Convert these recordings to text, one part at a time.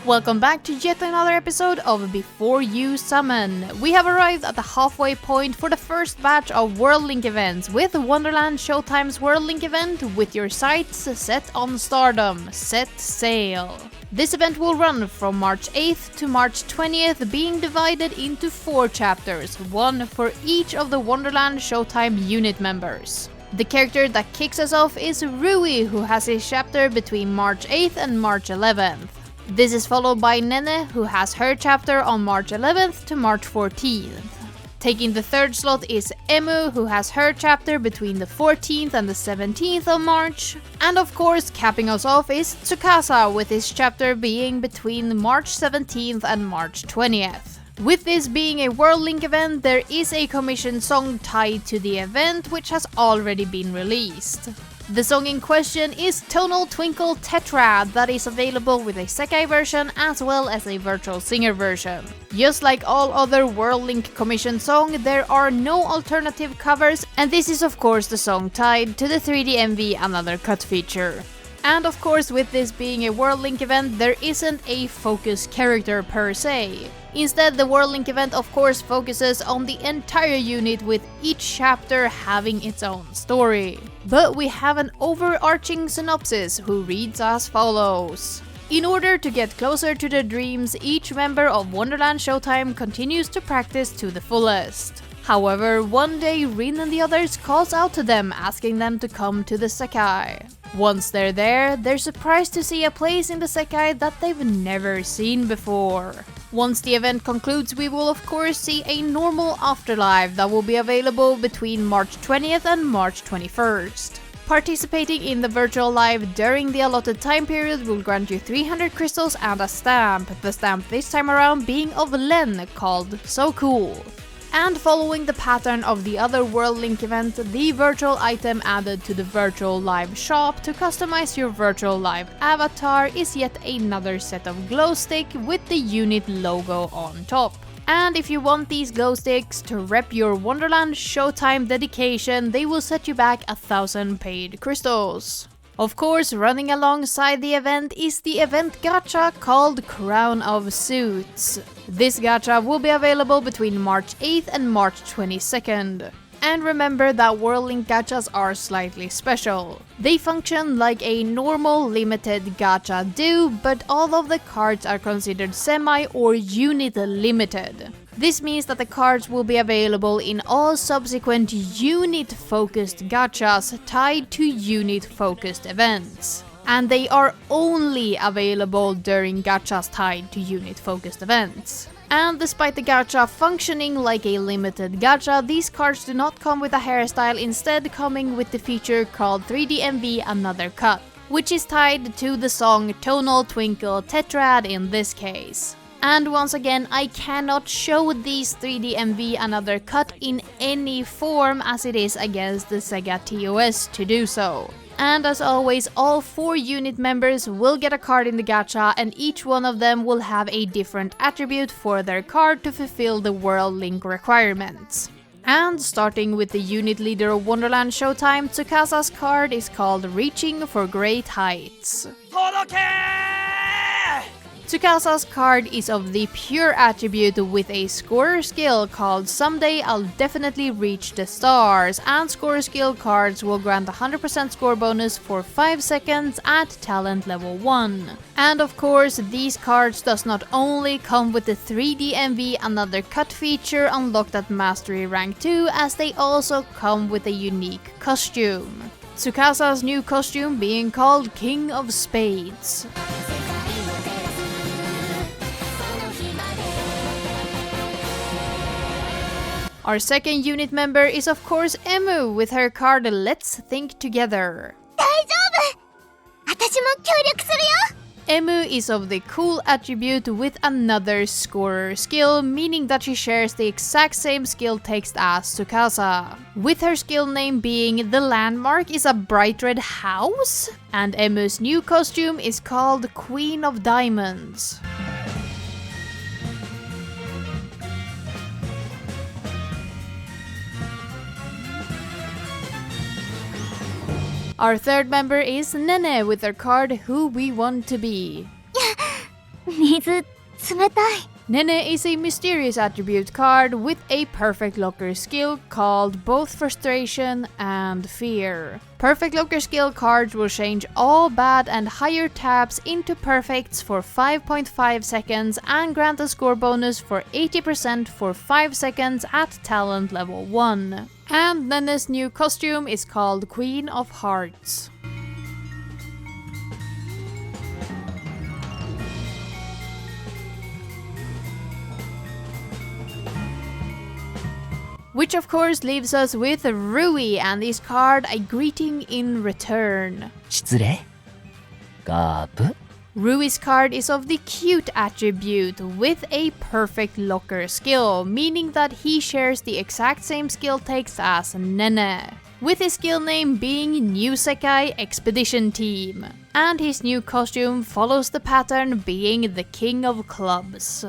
Welcome back to yet another episode of Before You Summon. We have arrived at the halfway point for the first batch of World Link events with Wonderland Showtimes World Link event with your sights set on Stardom SET SAIL. This event will run from March 8th to March 20th, being divided into 4 chapters, one for each of the Wonderland Showtime unit members. The character that kicks us off is Rui, who has his chapter between March 8th and March 11th. This is followed by Nene, who has her chapter on March 11th to March 14th. Taking the third slot is Emu, who has her chapter between the 14th and the 17th of March. And of course, capping us off is Tsukasa, with his chapter being between March 17th and March 20th. With this being a World Link event, there is a commissioned song tied to the event, which has already been released. The song in question is Tonal Twinkle Tetrad, that is available with a Sekai version as well as a virtual singer version. Just like all other World Link commissioned songs, there are no alternative covers, and this is of course the song tied to the 3D MV Another Cut feature. And of course, with this being a World Link event, there isn't a focus character per se. Instead, the World Link event of course focuses on the entire unit, with each chapter having its own story. But we have an overarching synopsis who reads as follows. In order to get closer to their dreams, each member of Wonderland Showtime continues to practice to the fullest. However, one day Rin and the others calls out to them, asking them to come to the Sekai. Once they're there, they're surprised to see a place in the Sekai that they've never seen before. Once the event concludes, we will of course see a normal afterlife that will be available between March 20th and March 21st. Participating in the virtual live during the allotted time period will grant you 300 crystals and a stamp, the stamp this time around being of Len, called So Cool. And following the pattern of the other World Link event, the virtual item added to the virtual live shop to customize your virtual live avatar is yet another set of glow stick with the unit logo on top. And if you want these glow sticks to rep your Wonderland Showtime dedication, they will set you back 1,000 paid crystals. Of course, running alongside the event is the event gacha called Crown of Suits. This gacha will be available between March 8th and March 22nd. And remember that World Link gachas are slightly special. They function like a normal limited gacha do, but all of the cards are considered semi or unit limited. This means that the cards will be available in all subsequent unit-focused gachas tied to unit-focused events. And they are only available during gachas tied to unit-focused events. And despite the gacha functioning like a limited gacha, these cards do not come with a hairstyle, instead coming with the feature called 3D MV Another Cut, which is tied to the song Tonal Twinkle Tetrad in this case. And once again, I cannot show these 3D MV Another Cut in any form, as it is against the Sega TOS to do so. And as always, all 4 unit members will get a card in the gacha, and each one of them will have a different attribute for their card to fulfill the World Link requirements. And starting with the unit leader of Wonderland Showtime, Tsukasa's card is called Reaching for Great Heights. Tsukasa's card is of the pure attribute with a scorer skill called Someday I'll Definitely Reach the Stars, and scorer skill cards will grant 100% score bonus for 5 seconds at talent level 1. And of course, these cards does not only come with the 3D MV Another Cut feature unlocked at Mastery Rank 2, as they also come with a unique costume. Tsukasa's new costume being called King of Spades. Our second unit member is of course Emu, with her card Let's Think Together. Emu is of the cool attribute with another scorer skill, meaning that she shares the exact same skill text as Tsukasa, with her skill name being The Landmark is a Bright Red House, and Emu's new costume is called Queen of Diamonds. Our third member is Nene, with her card Who We Want to Be. 水冷たい。 Nene is a mysterious attribute card with a perfect locker skill called both frustration and fear. Perfect locker skill cards will change all bad and higher taps into perfects for 5.5 seconds and grant a score bonus for 80% for 5 seconds at talent level 1. And Nene's new costume is called Queen of Hearts. Which of course leaves us with Rui and this card a greeting in return. 失礼ガープ Rui's card is of the cute attribute with a perfect locker skill, meaning that he shares the exact same skill text as Nene, with his skill name being New Sekai Expedition Team. And his new costume follows the pattern being the King of Clubs.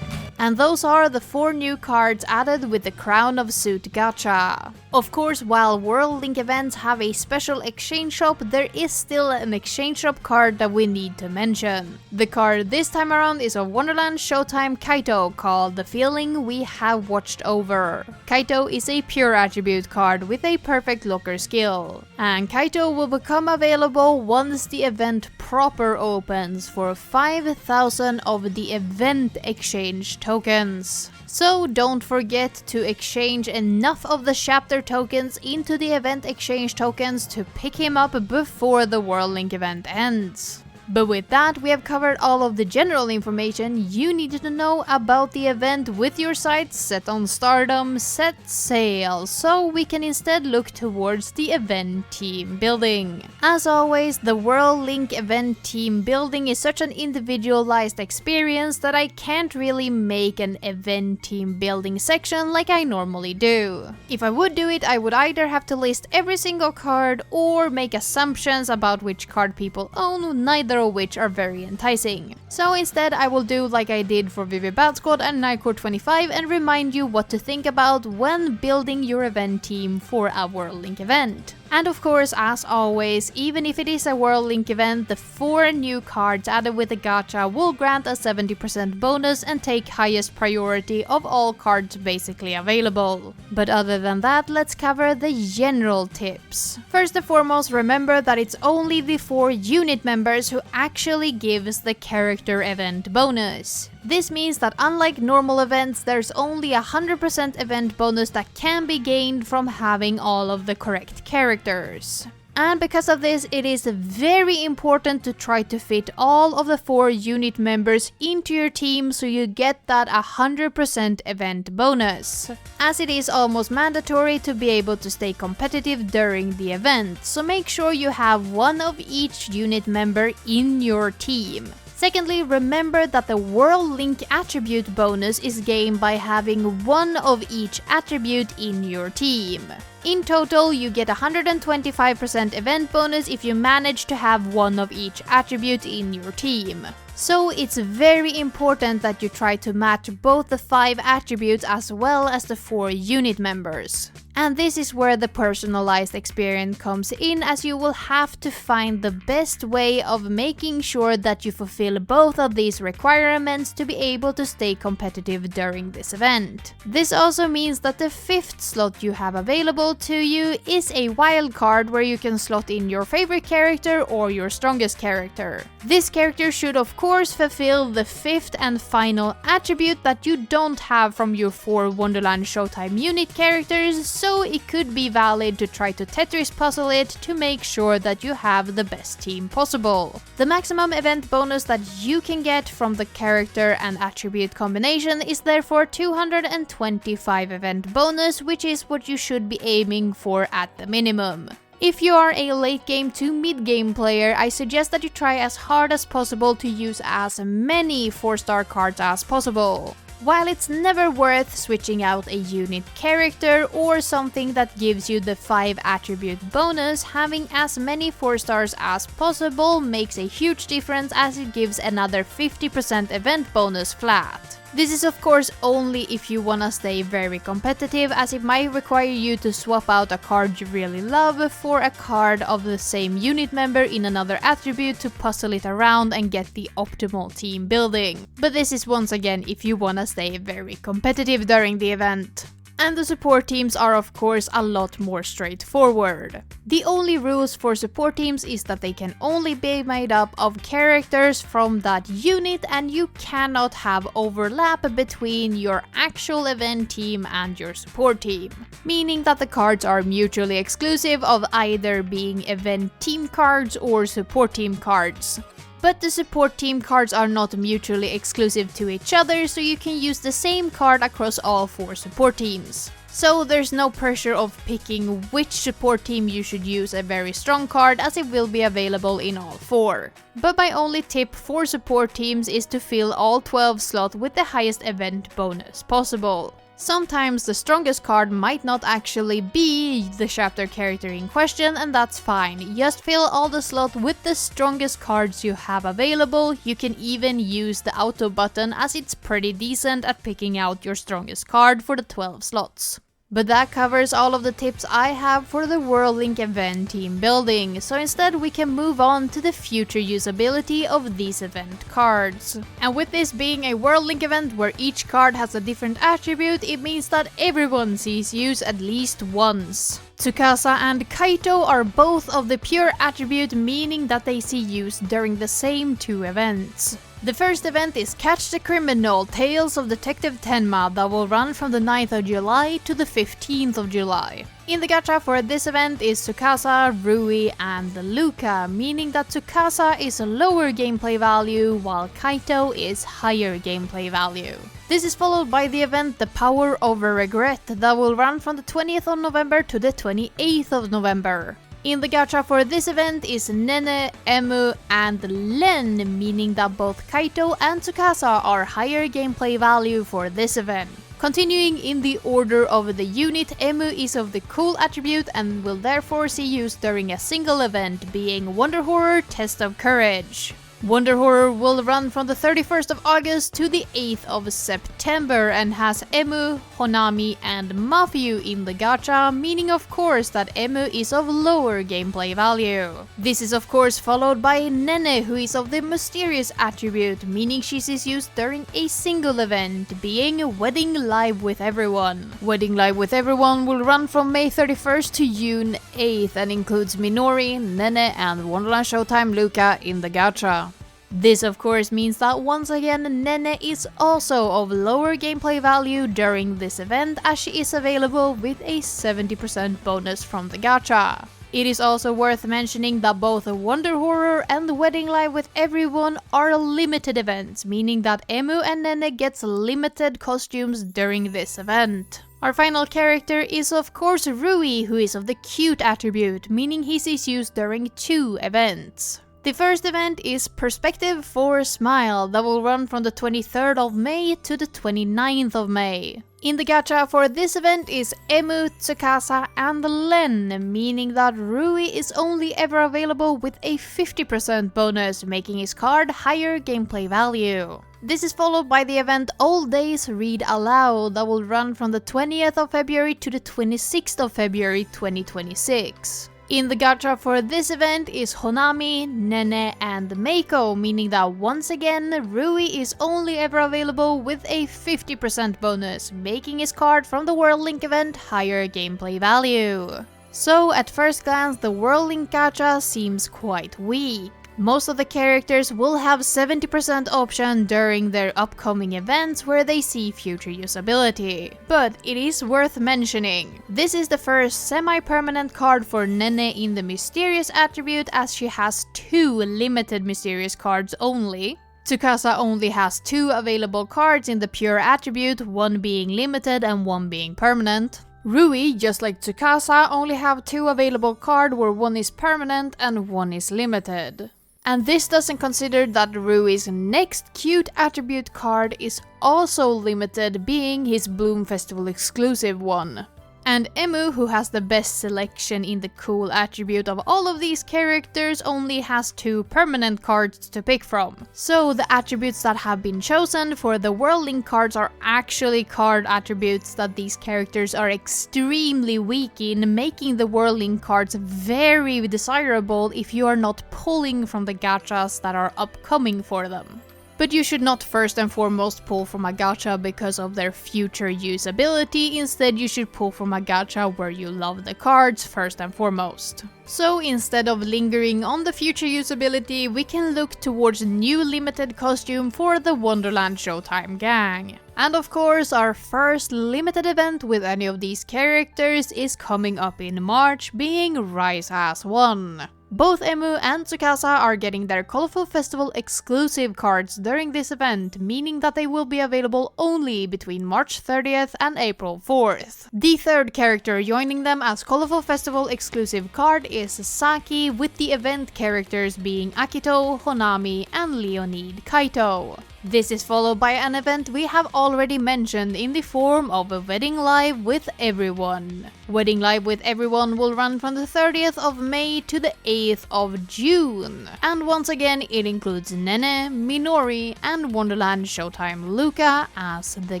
And those are the 4 new cards added with the Crown of Suit Gacha. Of course, while World Link events have a special exchange shop, there is still an exchange shop card that we need to mention. The card this time around is of Wonderland Showtime Kaito called The Feeling We Have Watched Over. Kaito is a pure attribute card with a perfect locker skill. And Kaito will become available once the event proper opens for 5,000 of the event exchange tokens. So don't forget to exchange enough of the chapter tokens into the event exchange tokens to pick him up before the World Link event ends. But with that, we have covered all of the general information you needed to know about the event with your sights set on Stardom SET SAIL, so we can instead look towards the event team building. As always, the World Link event team building is such an individualized experience that I can't really make an event team building section like I normally do. If I would do it, I would either have to list every single card or make assumptions about which card people own, neither of which are very enticing. So instead I will do like I did for Vivi Bad Squad and Nightcore 25 and remind you what to think about when building your event team for a World Link event. And of course, as always, even if it is a World Link event, the 4 new cards added with the gacha will grant a 70% bonus and take highest priority of all cards basically available. But other than that, let's cover the general tips. First and foremost, remember that it's only the 4 unit members who actually gives the character event bonus. This means that unlike normal events, there's only a 100% event bonus that can be gained from having all of the correct characters. And because of this, it is very important to try to fit all of the 4 unit members into your team so you get that 100% event bonus, as it is almost mandatory to be able to stay competitive during the event, so make sure you have one of each unit member in your team. Secondly, remember that the World Link attribute bonus is gained by having one of each attribute in your team. In total, you get 125% event bonus if you manage to have one of each attribute in your team. So it's very important that you try to match both the 5 attributes as well as the 4 unit members. And this is where the personalized experience comes in, as you will have to find the best way of making sure that you fulfill both of these requirements to be able to stay competitive during this event. This also means that the 5th slot you have available to you is a wild card where you can slot in your favorite character or your strongest character. This character should of course fulfill the 5th and final attribute that you don't have from your 4 Wonderland Showtime unit characters, so it could be valid to try to Tetris puzzle it to make sure that you have the best team possible. The maximum event bonus that you can get from the character and attribute combination is therefore 225 event bonus, which is what you should be aiming for at the minimum. If you are a late game to mid game player, I suggest that you try as hard as possible to use as many 4-star cards as possible. While it's never worth switching out a unit character or something that gives you the 5 attribute bonus, having as many 4 stars as possible makes a huge difference, as it gives another 50% event bonus flat. This is of course only if you wanna stay very competitive, as it might require you to swap out a card you really love for a card of the same unit member in another attribute to puzzle it around and get the optimal team building. But this is once again if you wanna stay very competitive during the event. And the support teams are of course a lot more straightforward. The only rules for support teams is that they can only be made up of characters from that unit, and you cannot have overlap between your actual event team and your support team. Meaning that the cards are mutually exclusive of either being event team cards or support team cards. But the support team cards are not mutually exclusive to each other, so you can use the same card across all 4 support teams. So there's no pressure of picking which support team you should use a very strong card, as it will be available in all 4. But my only tip for support teams is to fill all 12 slots with the highest event bonus possible. Sometimes the strongest card might not actually be the chapter character in question, and that's fine. Just fill all the slots with the strongest cards you have available. You can even use the auto button, as it's pretty decent at picking out your strongest card for the 12 slots. But that covers all of the tips I have for the World Link event team building, so instead we can move on to the future usability of these event cards. And with this being a World Link event where each card has a different attribute, it means that everyone sees use at least once. Tsukasa and Kaito are both of the pure attribute, meaning that they see use during the same 2 events. The first event is Catch the Criminal, Tales of Detective Tenma, that will run from the 9th of July to the 15th of July. In the gacha for this event is Tsukasa, Rui, and Luca, meaning that Tsukasa is a lower gameplay value while Kaito is higher gameplay value. This is followed by the event The Power Over Regret, that will run from the 20th of November to the 28th of November. In the gacha for this event is Nene, Emu, and Len, meaning that both Kaito and Tsukasa are higher gameplay value for this event. Continuing in the order of the unit, Emu is of the Cool attribute and will therefore see use during a single event, being Wonderhorror Test of Courage. Wonderhorror will run from the 31st of August to the 8th of September and has Emu, Honami, and Mafyu in the gacha, meaning of course that Emu is of lower gameplay value. This is of course followed by Nene, who is of the Mysterious attribute, meaning she sees use during a single event, being Wedding Live with Everyone. Wedding Live with Everyone will run from May 31st to June 8th and includes Minori, Nene, and Wonderland Showtime Luca in the gacha. This of course means that once again Nene is also of lower gameplay value during this event, as she is available with a 70% bonus from the gacha. It is also worth mentioning that both Wonderhorror and Wedding Live with Everyone are limited events, meaning that Emu and Nene gets limited costumes during this event. Our final character is of course Rui, who is of the Cute attribute, meaning he sees use during 2 events. The first event is Perspective for Smile, that will run from the 23rd of May to the 29th of May. In the gacha for this event is Emu, Tsukasa, and Len, meaning that Rui is only ever available with a 50% bonus, making his card higher gameplay value. This is followed by the event Old Days Read Aloud, that will run from the 20th of February to the 26th of February 2026. In the gacha for this event is Honami, Nene, and Meiko, meaning that once again Rui is only ever available with a 50% bonus, making his card from the World Link event higher gameplay value. So at first glance the World Link gacha seems quite weak. Most of the characters will have 70% option during their upcoming events where they see future usability. But it is worth mentioning, this is the first semi-permanent card for Nene in the Mysterious attribute, as she has 2 limited Mysterious cards only. Tsukasa only has 2 available cards in the pure attribute, one being limited and one being permanent. Rui, just like Tsukasa, only have 2 available cards where one is permanent and one is limited. And this doesn't consider that Rui's next Cute attribute card is also limited, being his Bloom Festival exclusive one. And Emu, who has the best selection in the cool attribute of all of these characters, only has 2 permanent cards to pick from. So the attributes that have been chosen for the World Link cards are actually card attributes that these characters are extremely weak in, making the World Link cards very desirable if you are not pulling from the gachas that are upcoming for them. But you should not first and foremost pull from a gacha because of their future usability, instead you should pull from a gacha where you love the cards first and foremost. So instead of lingering on the future usability, we can look towards a new limited costume for the Wonderland Showtime gang. And of course, our first limited event with any of these characters is coming up in March, being Rise as One. Both Emu and Tsukasa are getting their Colorful Festival exclusive cards during this event, meaning that they will be available only between March 30th and April 4th. The third character joining them as Colorful Festival exclusive card is Saki, with the event characters being Akito, Honami, and Leonid Kaito. This is followed by an event we have already mentioned in the form of a Wedding Live with Everyone. Wedding Live with Everyone will run from the 30th of May to the 8th of June. And once again, it includes Nene, Minori, and Wonderland Showtime Luca as the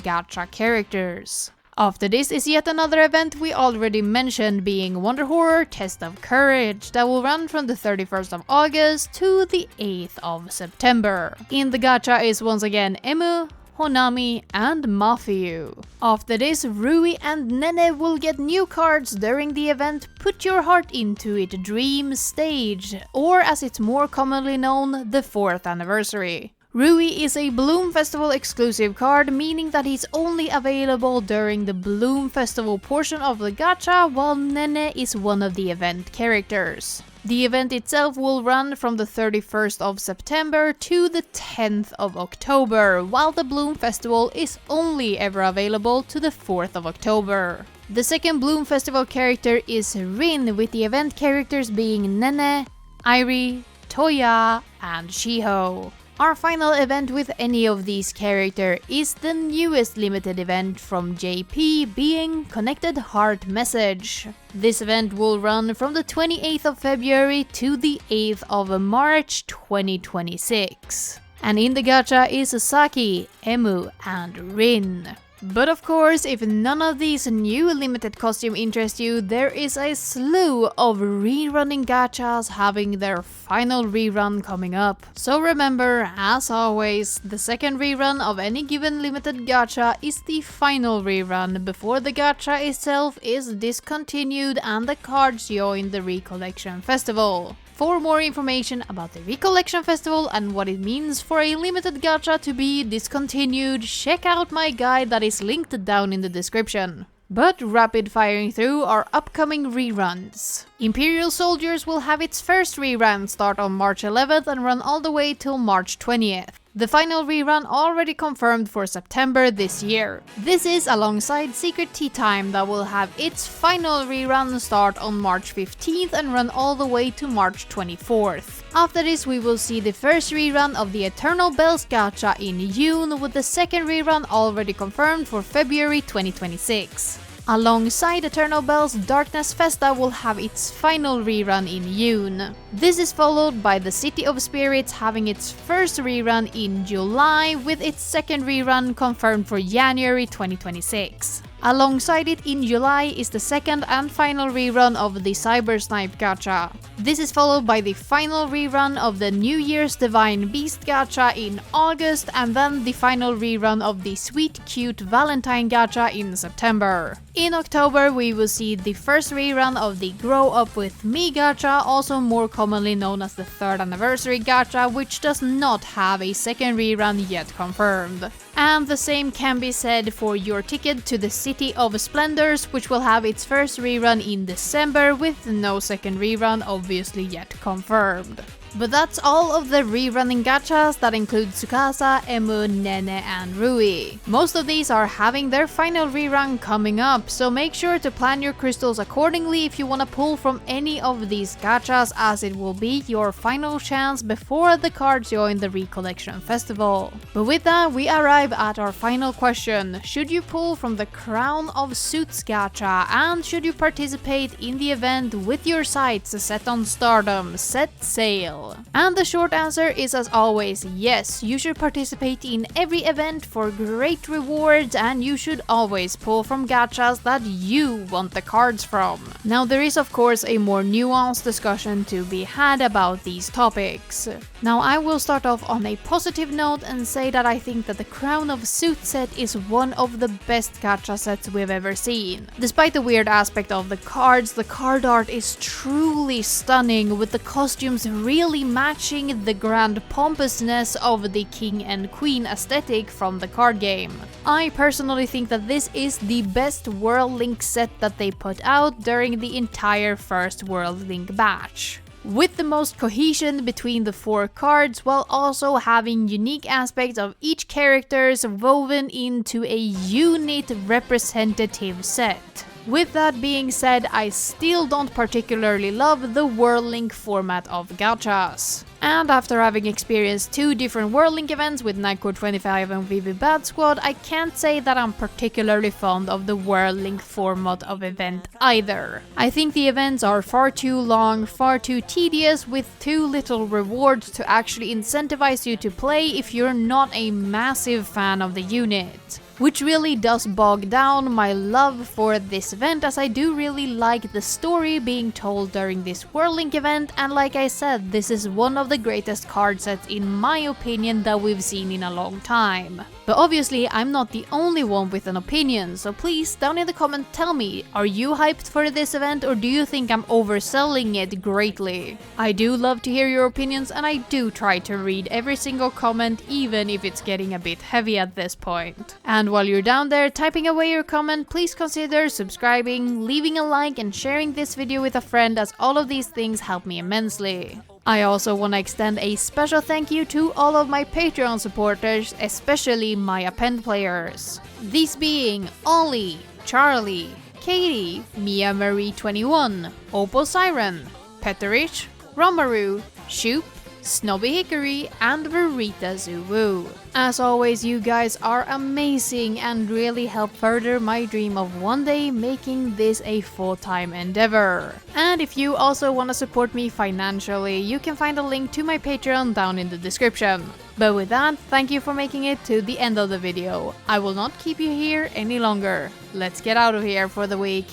gacha characters. After this is yet another event we already mentioned, being Wonderhorror Test of Courage, that will run from the 31st of August to the 8th of September. In the gacha is once again Emu, Honami, and Matthew. After this, Rui and Nene will get new cards during the event Put Your Heart Into It Dream stage, or as it's more commonly known, the 4th anniversary. Rui is a Bloom Festival exclusive card, meaning that he's only available during the Bloom Festival portion of the gacha, while Nene is one of the event characters. The event itself will run from the 31st of September to the 10th of October, while the Bloom Festival is only ever available to the 4th of October. The second Bloom Festival character is Rin, with the event characters being Nene, Airi, Toya, and Shiho. Our final event with any of these characters is the newest limited event from JP, being Connected Heart Message. This event will run from the 28th of February to the 8th of March 2026. And in the gacha is Saki, Emu, and Rin. But of course, if none of these new limited costume interest you, there is a slew of rerunning gachas having their final rerun coming up. So remember, as always, the second rerun of any given limited gacha is the final rerun before the gacha itself is discontinued and the cards join the Recollection Festival. For more information about the Recollection Festival and what it means for a limited gacha to be discontinued, check out my guide that is linked down in the description. But rapid firing through our upcoming reruns. Imperial Soldiers will have its first rerun start on March 11th and run all the way till March 20th. The final rerun already confirmed for September this year. This is alongside Secret Tea Time that will have its final rerun start on March 15th and run all the way to March 24th. After this we will see the first rerun of the Eternal Bells gacha in June, with the second rerun already confirmed for February 2026. Alongside Eternal Bells, Darkness Festa will have its final rerun in June. This is followed by the City of Spirits having its first rerun in July, with its second rerun confirmed for January 2026. Alongside it in July is the second and final rerun of the Cyber Snipe gacha. This is followed by the final rerun of the New Year's Divine Beast gacha in August, and then the final rerun of the Sweet Cute Valentine gacha in September. In October we will see the first rerun of the Grow Up With Me gacha, also more commonly known as the 3rd anniversary gacha, which does not have a second rerun yet confirmed. And the same can be said for your ticket to the City of Splendors, which will have its first rerun in December with no second rerun obviously yet confirmed. But that's all of the rerunning gachas that include Tsukasa, Emu, Nene, and Rui. Most of these are having their final rerun coming up, so make sure to plan your crystals accordingly if you want to pull from any of these gachas, as it will be your final chance before the cards join the recollection festival. But with that, we arrive at our final question. Should you pull from the Crown of Suits gacha, and should you participate in the event with your sights set on Stardom SET SAIL? And the short answer is, as always, yes, you should participate in every event for great rewards, and you should always pull from gachas that you want the cards from. Now, there is of course a more nuanced discussion to be had about these topics. Now, I will start off on a positive note and say that I think that the Crown of Suit set is one of the best gacha sets we've ever seen. Despite the weird aspect of the cards, the card art is truly stunning, with the costumes really matching the grand pompousness of the king and queen aesthetic from the card game. I personally think that this is the best World Link set that they put out during the entire first World Link batch, with the most cohesion between the 4 cards, while also having unique aspects of each characters woven into a unit representative set. With that being said, I still don't particularly love the World Link format of gachas. And after having experienced 2 different World Link events with Nightcore 25 and VV Bad Squad, I can't say that I'm particularly fond of the World Link format of event either. I think the events are far too long, far too tedious, with too little rewards to actually incentivize you to play if you're not a massive fan of the unit. Which really does bog down my love for this event, as I do really like the story being told during this World Link event, and like I said, this is one of the greatest card sets in my opinion that we've seen in a long time. But obviously I'm not the only one with an opinion, so please down in the comment tell me, are you hyped for this event, or do you think I'm overselling it greatly? I do love to hear your opinions, and I do try to read every single comment, even if it's getting a bit heavy at this point. And while you're down there typing away your comment, please consider subscribing, leaving a like, and sharing this video with a friend, as all of these things help me immensely. I also want to extend a special thank you to all of my Patreon supporters, especially my append players. These being Ollie, Charlie, Katie, Mia Marie 21, Opal Siren, Petterich, Romaru, Shoop, Snobby Hickory, and Verita Zuwu. As always, you guys are amazing and really help further my dream of one day making this a full-time endeavor. And if you also want to support me financially, you can find a link to my Patreon down in the description. But with that, thank you for making it to the end of the video. I will not keep you here any longer. Let's get out of here for the week.